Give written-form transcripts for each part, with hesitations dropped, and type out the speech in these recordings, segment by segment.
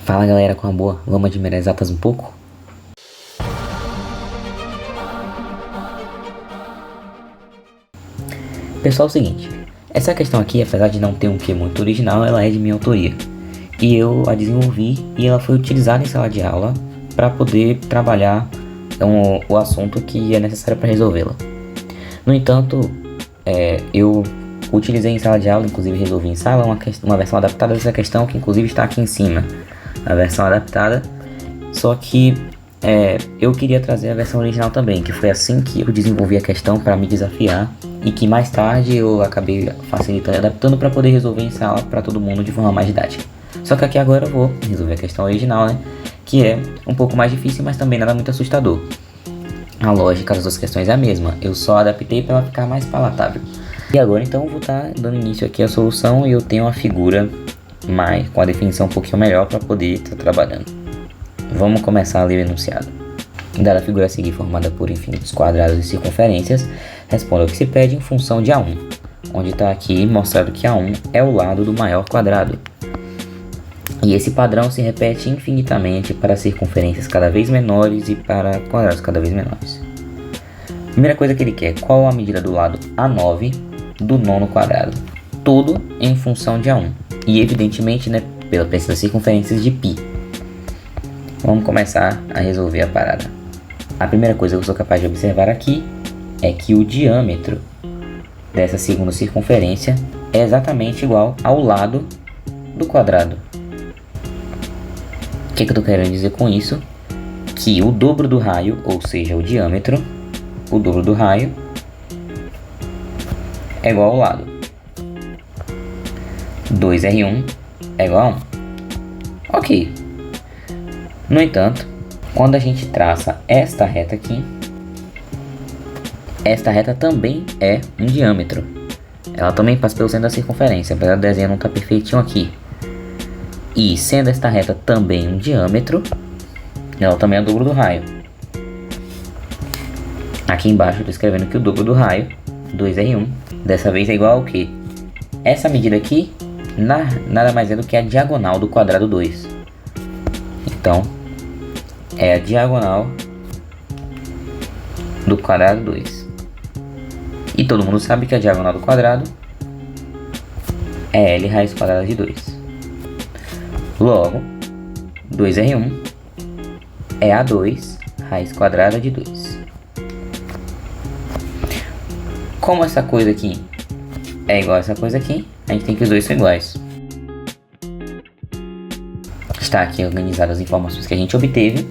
Fala galera, com a boa, vamos admirar exatas um pouco? Pessoal, é o seguinte, essa questão aqui, apesar de não ter um que muito original, ela é de minha autoria. E eu a desenvolvi e ela foi utilizada em sala de aula para poder trabalhar o assunto que é necessário para resolvê-la. No entanto, eu utilizei em sala de aula, inclusive resolvi em sala, uma versão adaptada dessa questão que inclusive está aqui em cima. A versão adaptada, só que eu queria trazer a versão original também, que foi assim que eu desenvolvi a questão para me desafiar e que mais tarde eu acabei facilitando e adaptando para poder resolver em sala para todo mundo de forma mais didática. Só que aqui agora eu vou resolver a questão original, né, que é um pouco mais difícil, mas também nada muito assustador. A lógica das duas questões é a mesma, eu só adaptei para ela ficar mais palatável. E agora então eu vou estar dando início aqui à solução e eu tenho uma figura com a definição um pouquinho melhor para poder estar trabalhando. Vamos começar a ler o enunciado. Dada a figura a seguir formada por infinitos quadrados e circunferências, responda o que se pede em função de A1, onde está aqui mostrado que A1 é o lado do maior quadrado. E esse padrão se repete infinitamente para circunferências cada vez menores e para quadrados cada vez menores. Primeira coisa que ele quer, qual a medida do lado A9 do nono quadrado? Tudo em função de A1. E evidentemente, né, pela preço das circunferências de π. Vamos começar a resolver a parada. A primeira coisa que eu sou capaz de observar aqui é que o diâmetro dessa segunda circunferência é exatamente igual ao lado do quadrado. O que eu estou querendo dizer com isso? Que o dobro do raio, ou seja, o diâmetro, o dobro do raio é igual ao lado. 2R1 é igual a 1. Ok. No entanto, quando a gente traça esta reta aqui, esta reta também é um diâmetro. Ela também passa pelo centro da circunferência, apesar do desenho não estar perfeitinho aqui. E sendo esta reta também um diâmetro, ela também é o dobro do raio. Aqui embaixo eu estou escrevendo que o dobro do raio, 2R1, dessa vez é igual ao quê? Essa medida aqui nada mais é do que a diagonal do quadrado 2. Então, é a diagonal do quadrado 2. E todo mundo sabe que a diagonal do quadrado é L raiz quadrada de 2. Logo, 2R1 é A2 raiz quadrada de 2. Como essa coisa aqui é igual a essa coisa aqui, a gente tem que os dois são iguais. Está aqui organizadas as informações que a gente obteve.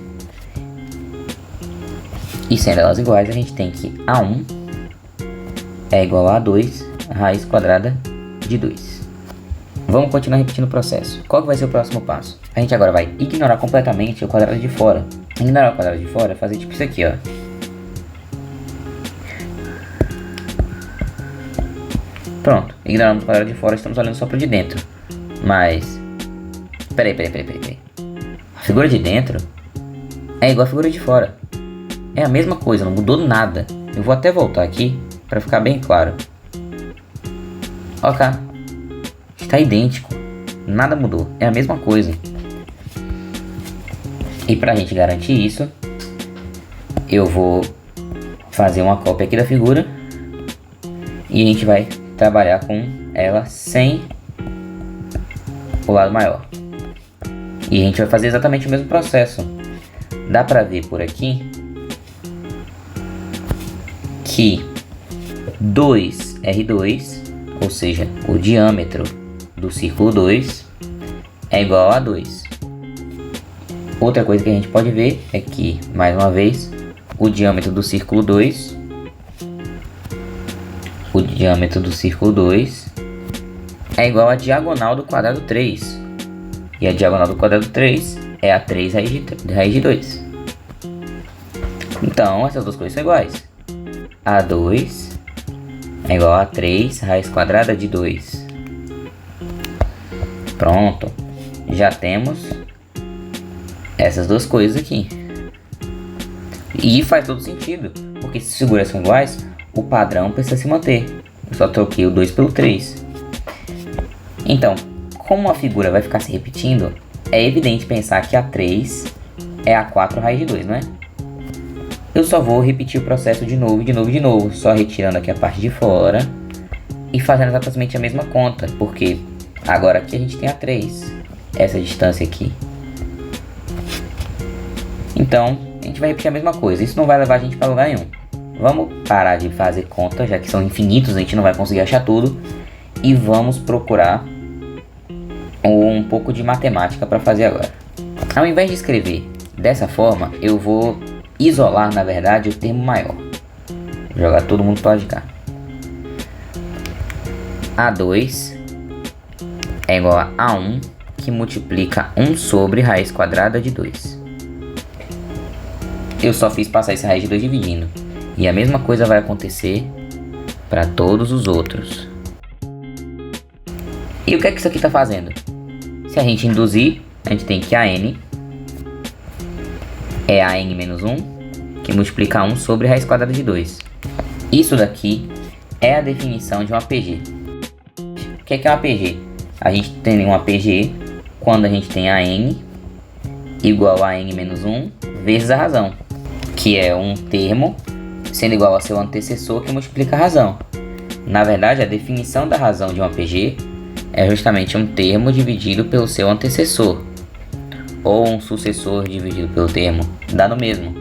E sendo elas iguais, a gente tem que A1 é igual a A2 raiz quadrada de 2. Vamos continuar repetindo o processo. Qual que vai ser o próximo passo? A gente agora vai ignorar completamente o quadrado de fora. Ignorar o quadrado de fora é fazer tipo isso aqui, ó. Pronto, ignoramos o quadrado de fora, estamos olhando só para o de dentro. Mas, peraí. A figura de dentro é igual a figura de fora. É a mesma coisa, não mudou nada. Eu vou até voltar aqui para ficar bem claro. Ok, está idêntico, nada mudou, é a mesma coisa. E para a gente garantir isso, eu vou fazer uma cópia aqui da figura e a gente vai trabalhar com ela sem o lado maior. E a gente vai fazer exatamente o mesmo processo. Dá pra ver por aqui que 2R2, ou seja, o diâmetro do círculo 2 é igual a 2. Outra coisa que a gente pode ver é que, mais uma vez, o diâmetro do círculo 2 é igual à diagonal do quadrado 3. E a diagonal do quadrado 3 é a 3 raiz de 2. Então, essas duas coisas são iguais. A2 é igual a 3 raiz quadrada de 2. Pronto. Já temos essas duas coisas aqui. E faz todo sentido, porque se as figuras são iguais, o padrão precisa se manter. Eu só troquei o 2 pelo 3. Então, como a figura vai ficar se repetindo, é evidente pensar que a 3 é a 4 raiz de 2, não é? Eu só vou repetir o processo de novo, só retirando aqui a parte de fora e fazendo exatamente a mesma conta, porque agora aqui a gente tem a 3, essa distância aqui. Então, a gente vai repetir a mesma coisa, isso não vai levar a gente para lugar nenhum. Vamos parar de fazer conta, já que são infinitos, a gente não vai conseguir achar tudo, e vamos procurar um pouco de matemática para fazer agora. Ao invés de escrever dessa forma, eu vou isolar, na verdade, o termo maior. Vou jogar todo mundo para lá de cá. A2 é igual a A1, que multiplica 1 sobre raiz quadrada de 2. Eu só fiz passar essa raiz de 2 dividindo. E a mesma coisa vai acontecer para todos os outros. E o que é que isso aqui está fazendo? Se a gente induzir, a gente tem que AN é AN menos 1, que multiplica 1 sobre raiz quadrada de 2. Isso daqui é a definição de uma PG. O que é uma PG? A gente tem uma PG quando a gente tem AN igual a AN menos 1 vezes a razão, que é um termo sendo igual ao seu antecessor que multiplica a razão. Na verdade, a definição da razão de uma PG é justamente um termo dividido pelo seu antecessor, ou um sucessor dividido pelo termo, dá no mesmo.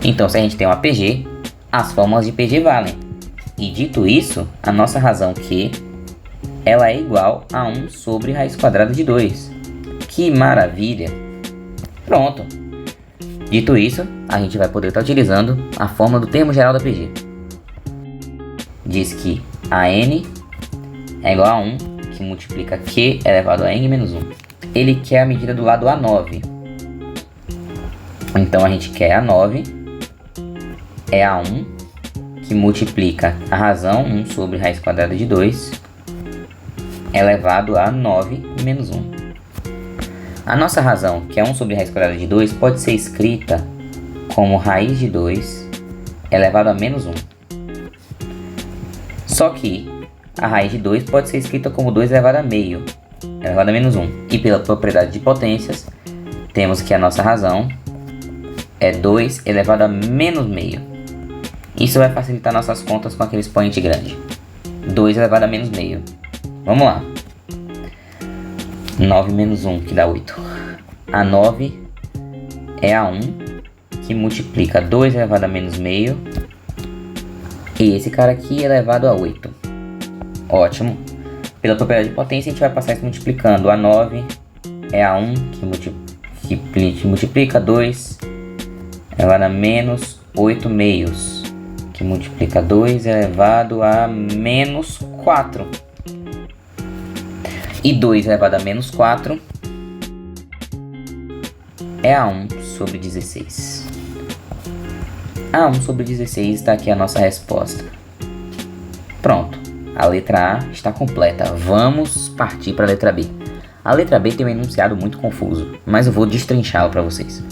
Então, se a gente tem uma PG, as fórmulas de PG valem. E dito isso, a nossa razão Q, ela é igual a 1 sobre raiz quadrada de 2. Que maravilha! Pronto! Dito isso, a gente vai poder estar utilizando a fórmula do termo geral da PG. Diz que AN é igual a 1, que multiplica Q elevado a N menos 1. Ele quer a medida do lado A9. Então a gente quer A9 é A1, que multiplica a razão 1 sobre raiz quadrada de 2 elevado a 9 menos 1. A nossa razão, que é 1 sobre raiz quadrada de 2, pode ser escrita como raiz de 2 elevado a menos 1. Só que a raiz de 2 pode ser escrita como 2 elevado a meio, elevado a menos 1. E pela propriedade de potências, temos que a nossa razão é 2 elevado a menos meio. Isso vai facilitar nossas contas com aquele expoente grande. 2 elevado a menos meio. Vamos lá. 9 menos 1, que dá 8. A 9 é a 1, que multiplica 2 elevado a menos meio. E esse cara aqui é elevado a 8. Ótimo. Pela propriedade de potência, a gente vai passar isso multiplicando. A 9 é a 1, que multiplica 2 elevado a menos 8 meios, que multiplica 2 elevado a menos 4. E 2 elevado a menos 4 é a 1 sobre 16. A 1 sobre 16 está aqui a nossa resposta. Pronto, a letra A está completa. Vamos partir para a letra B. A letra B tem um enunciado muito confuso, mas eu vou destrinchá-lo para vocês.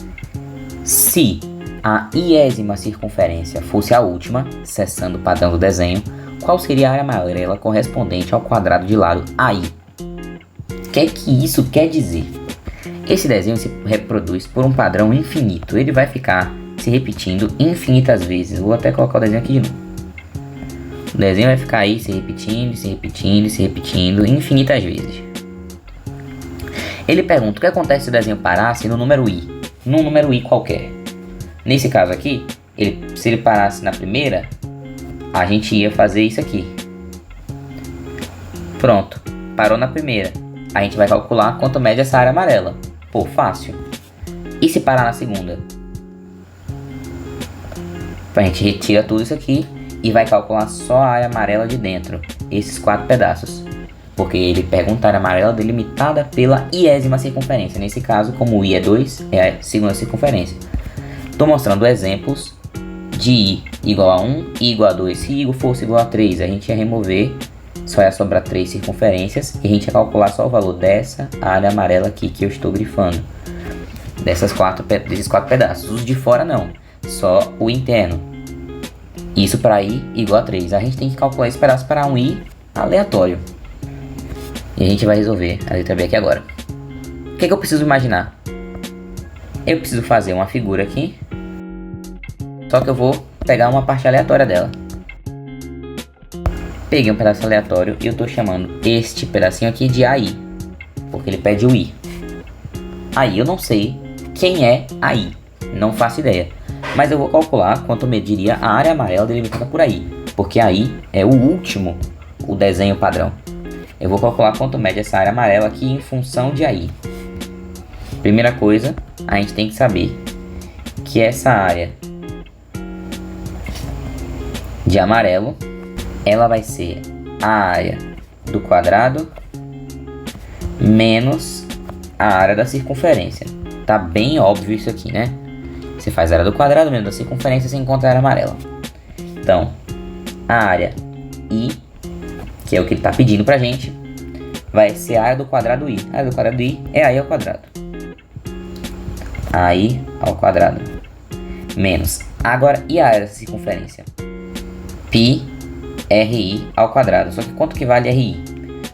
Se a iésima circunferência fosse a última, cessando o padrão do desenho, qual seria a área amarela correspondente ao quadrado de lado AI? O que é que isso quer dizer? Esse desenho se reproduz por um padrão infinito. Ele vai ficar se repetindo infinitas vezes. Vou até colocar o desenho aqui de novo. O desenho vai ficar aí se repetindo, se repetindo, se repetindo infinitas vezes. Ele pergunta o que acontece se o desenho parasse no número I. Num número I qualquer. Nesse caso aqui, se ele parasse na primeira, a gente ia fazer isso aqui. Pronto, parou na primeira. A gente vai calcular quanto mede essa área amarela. Pô, fácil. E se parar na segunda? A gente retira tudo isso aqui e vai calcular só a área amarela de dentro. Esses 4 pedaços. Porque ele pergunta a área amarela delimitada pela iésima circunferência. Nesse caso, como o I é 2, é a segunda circunferência. Estou mostrando exemplos de I igual a 1, I igual a 2. Se I fosse igual a 3, a gente ia remover, só ia sobrar 3 circunferências e a gente ia calcular só o valor dessa área amarela aqui que eu estou grifando. Desses 4 pedaços. Os de fora não, só o interno. Isso para I igual a 3. A gente tem que calcular esse pedaço para um I aleatório. E a gente vai resolver a letra B aqui agora. que eu preciso imaginar? Eu preciso fazer uma figura aqui, só que eu vou pegar uma parte aleatória dela. Peguei um pedaço aleatório e eu tô chamando este pedacinho aqui de AI, porque ele pede o I. Aí eu não sei quem é AI, não faço ideia, mas eu vou calcular quanto mediria a área amarela delimitada por AI, porque AI é o último, o desenho padrão. Eu vou calcular quanto mede essa área amarela aqui em função de AI. Primeira coisa, a gente tem que saber que essa área de amarelo, ela vai ser a área do quadrado menos a área da circunferência. Tá bem óbvio isso aqui, né? Você faz a área do quadrado menos da circunferência, você encontra a área amarela. Então, a área I, que é o que ele está pedindo pra gente, vai ser a área do quadrado I. A área do quadrado I é AI ao quadrado. AI ao quadrado. Menos. Agora, e a área da circunferência? Pi RI ao quadrado. Só que quanto que vale RI?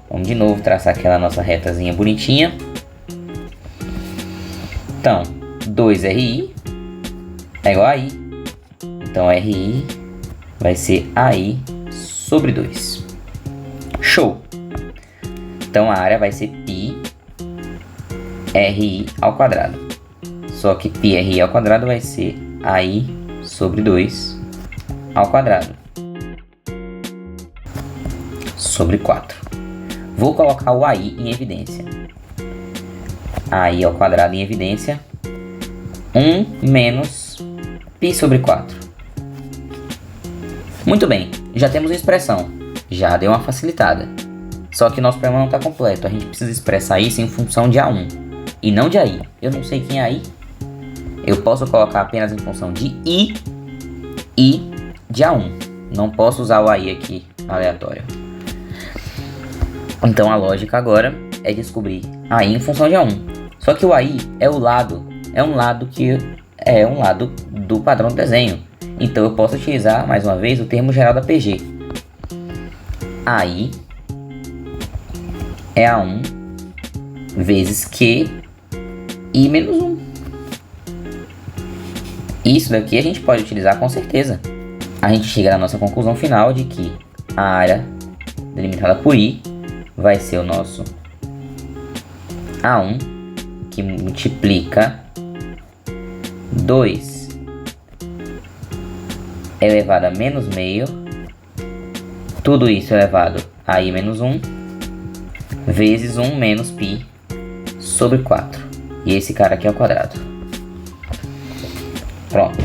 Vamos de novo traçar aquela nossa retazinha bonitinha. Então, 2RI é igual a I. Então, RI vai ser AI sobre 2. Show! Então, a área vai ser π RI ao quadrado. Só que π RI ao quadrado vai ser AI sobre 2 ao quadrado. Sobre 4. Vou colocar o AI em evidência. AI ao quadrado em evidência. 1 menos π sobre 4. Muito bem, já temos a expressão. Já deu uma facilitada. Só que nosso problema não está completo. A gente precisa expressar isso em função de A1 e não de AI. Eu não sei quem é AI. Eu posso colocar apenas em função de I e de A1. Não posso usar o AI aqui aleatório. Então a lógica agora é descobrir AI em função de A1. Só que o AI é um lado do padrão do desenho. Então eu posso utilizar mais uma vez o termo geral da PG. AI é A1 vezes Q I menos 1. Isso daqui a gente pode utilizar com certeza. A gente chega na nossa conclusão final de que a área delimitada por I vai ser o nosso A1, que multiplica 2 elevado a menos meio, tudo isso elevado a I menos 1, vezes 1 menos π sobre 4. E esse cara aqui é o quadrado. Pronto.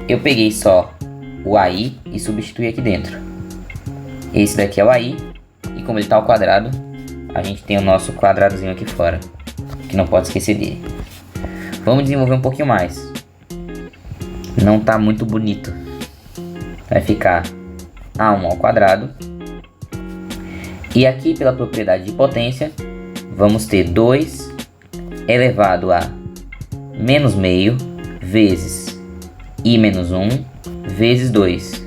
Eu peguei só o AI e substituí aqui dentro. Esse daqui é o AI. E como ele está ao quadrado, a gente tem o nosso quadradozinho aqui fora, que não pode esquecer dele. Vamos desenvolver um pouquinho mais. Não está muito bonito. Vai ficar A1 ao quadrado. E aqui, pela propriedade de potência, vamos ter 2 elevado a menos meio vezes I menos 1 vezes 2.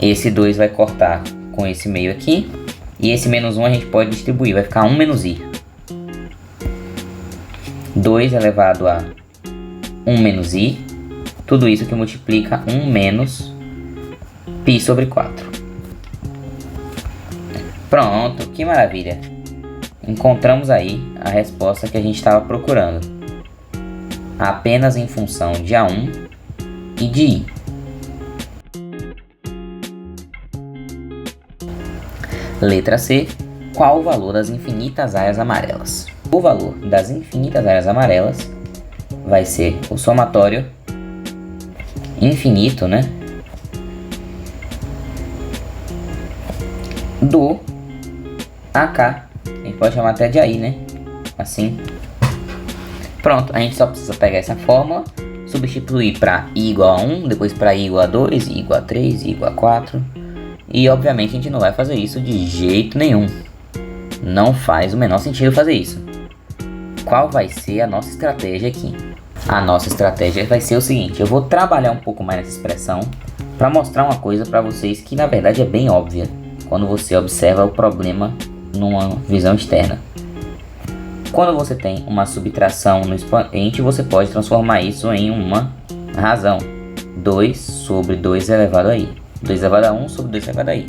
Esse 2 vai cortar com esse meio aqui. E esse menos 1 a gente pode distribuir. Vai ficar 1 menos I. 2 elevado a 1 menos I. Tudo isso que multiplica 1 menos π sobre 4. Pronto, que maravilha. Encontramos aí a resposta que a gente estava procurando. Apenas em função de A1 e de I. Letra C. Qual o valor das infinitas áreas amarelas? O valor das infinitas áreas amarelas vai ser o somatório infinito, né? Do AK. A gente pode chamar até de AI, né? Assim. Pronto, a gente só precisa pegar essa fórmula, substituir para I igual a 1, depois para I igual a 2, I igual a 3, I igual a 4. E obviamente a gente não vai fazer isso de jeito nenhum. Não faz o menor sentido fazer isso. Qual vai ser a nossa estratégia aqui? A nossa estratégia vai ser o seguinte: eu vou trabalhar um pouco mais nessa expressão para mostrar uma coisa para vocês que na verdade é bem óbvia quando você observa o problema numa visão externa. Quando você tem uma subtração no expoente, você pode transformar isso em uma razão. 2 sobre 2 elevado a i. 2 elevado a 1 sobre 2 elevado a i.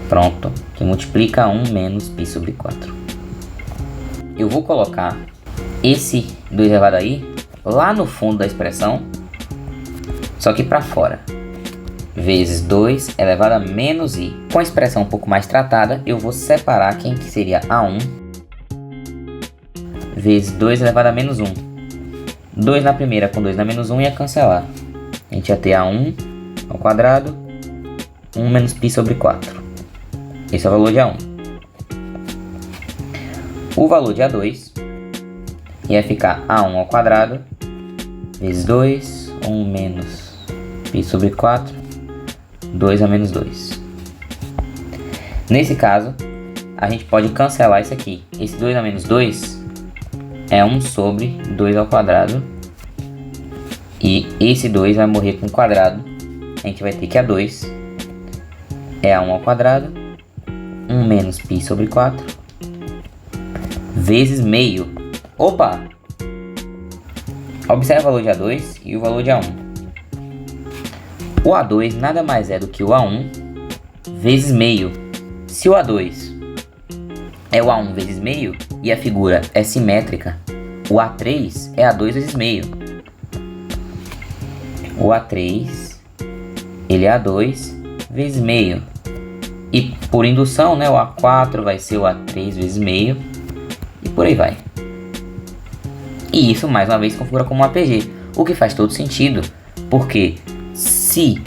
Pronto, que multiplica 1 menos π sobre 4. Eu vou colocar esse 2 elevado a i lá no fundo da expressão, só que para fora. Vezes 2 elevado a menos i. Com a expressão um pouco mais tratada, eu vou separar quem que seria a1 vezes 2 elevado a menos 1. 2 na primeira com 2 na menos 1 ia cancelar. A gente ia ter a1 ao quadrado, 1 menos π sobre 4. Esse é o valor de a1. O valor de a2 ia ficar a1 ao quadrado vezes 2, 1 menos π sobre 4, 2 a menos 2. Nesse caso, a gente pode cancelar isso aqui. Esse 2 a menos 2 é 1 sobre 2 ao quadrado. E esse 2 vai morrer com o quadrado. A gente vai ter que a2 é a1 ao quadrado, 1 menos π sobre 4, vezes meio. Opa! Observe o valor de a2 e o valor de a1. O a2 nada mais é do que o a1 vezes meio. Se o a2 é o a1 vezes meio e a figura é simétrica, o a3 é a2 vezes meio. O a3 ele é a2 vezes meio. E por indução, né, o a4 vai ser o a3 vezes meio. E por aí vai. E isso mais uma vez configura como um APG, o que faz todo sentido, porque se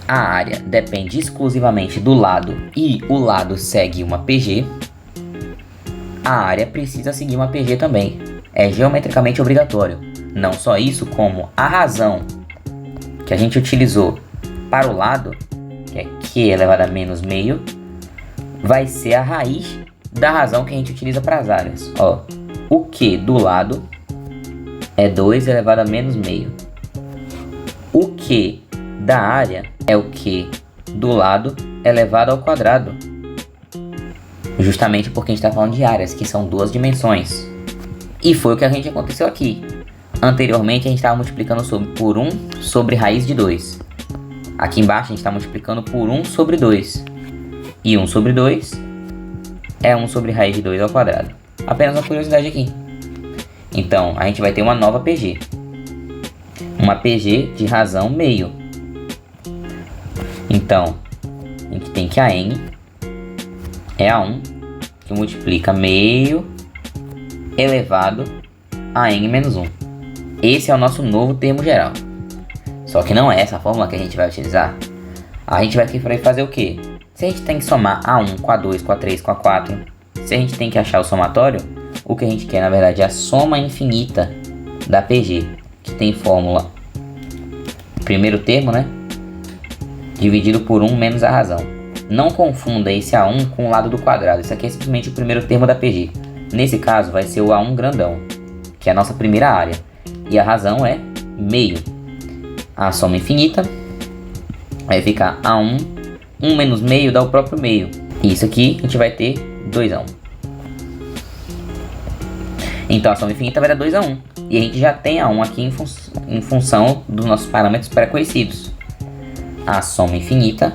a área depende exclusivamente do lado e o lado segue uma PG, a área precisa seguir uma PG também. É geometricamente obrigatório. Não só isso, como a razão que a gente utilizou para o lado, que é q elevado a menos meio, vai ser a raiz da razão que a gente utiliza para as áreas. Ó, o q do lado é 2 elevado a menos meio. O q da área é o q do lado elevado ao quadrado. Justamente porque a gente está falando de áreas, que são duas dimensões. E foi o que a gente aconteceu aqui. Anteriormente a gente estava multiplicando por 1 sobre raiz de 2. Aqui embaixo a gente está multiplicando por 1 sobre 2. E 1 sobre 2 é 1 sobre raiz de 2 ao quadrado. Apenas uma curiosidade aqui. Então a gente vai ter uma nova PG. Uma PG de razão meio. Então a gente tem que a n é a 1 que multiplica meio elevado a n menos 1. Esse é o nosso novo termo geral. Só que não é essa a fórmula que a gente vai utilizar. A gente vai querer fazer o quê? Se a gente tem que somar a1 com a2, com a3, com a4, se a gente tem que achar o somatório, o que a gente quer na verdade é a soma infinita da PG, que tem fórmula primeiro termo, né? Dividido por 1 menos a razão. Não confunda esse a1 com o lado do quadrado. Isso aqui é simplesmente o primeiro termo da PG. Nesse caso vai ser o a1 grandão, que é a nossa primeira área. E a razão é meio. A soma infinita vai ficar a1. 1 menos meio dá o próprio meio. E isso aqui a gente vai ter 2 a 1. Então a soma infinita vai dar 2 a 1. E a gente já tem a 1 aqui em função dos nossos parâmetros pré-conhecidos. A soma infinita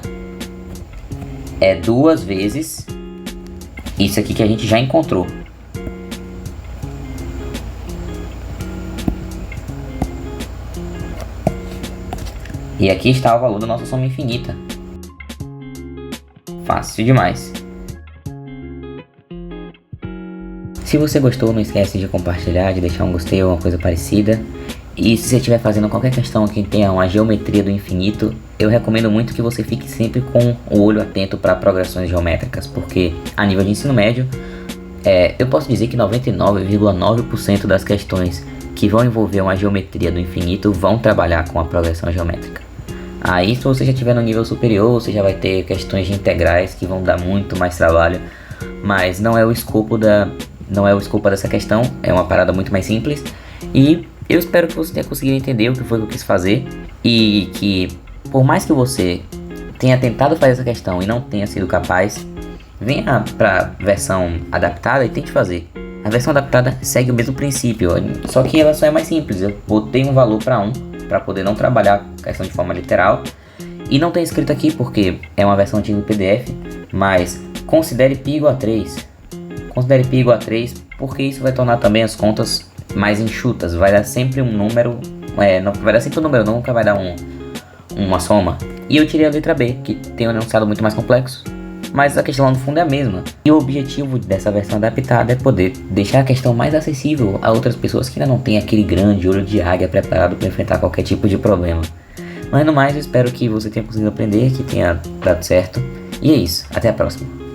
é 2 vezes isso aqui que a gente já encontrou. E aqui está o valor da nossa soma infinita. Fácil demais. Se você gostou, não esquece de compartilhar, de deixar um gostei ou alguma coisa parecida. E se você estiver fazendo qualquer questão que tenha uma geometria do infinito, eu recomendo muito que você fique sempre com o olho atento para progressões geométricas, porque a nível de ensino médio, eu posso dizer que 99,9% das questões que vão envolver uma geometria do infinito vão trabalhar com a progressão geométrica. Aí, se você já estiver no nível superior, você já vai ter questões de integrais que vão dar muito mais trabalho, mas não é o escopo dessa questão, é uma parada muito mais simples. E eu espero que você tenha conseguido entender o que foi que eu quis fazer e que, por mais que você tenha tentado fazer essa questão e não tenha sido capaz, venha para versão adaptada e tente fazer. A versão adaptada segue o mesmo princípio, só que ela só é mais simples. Eu botei um valor para 1 para poder não trabalhar a questão de forma literal. E não tem escrito aqui porque é uma versão antiga do PDF, mas considere π igual a 3. Considere π igual a 3 porque isso vai tornar também as contas mais enxutas. Vai dar sempre um número, não, vai dar sempre um número, nunca vai dar uma soma. E eu tirei a letra B, que tem um enunciado muito mais complexo, mas a questão lá no fundo é a mesma. E o objetivo dessa versão adaptada é poder deixar a questão mais acessível a outras pessoas que ainda não têm aquele grande olho de águia preparado para enfrentar qualquer tipo de problema. Mas no mais, eu espero que você tenha conseguido aprender, que tenha dado certo. E é isso, até a próxima.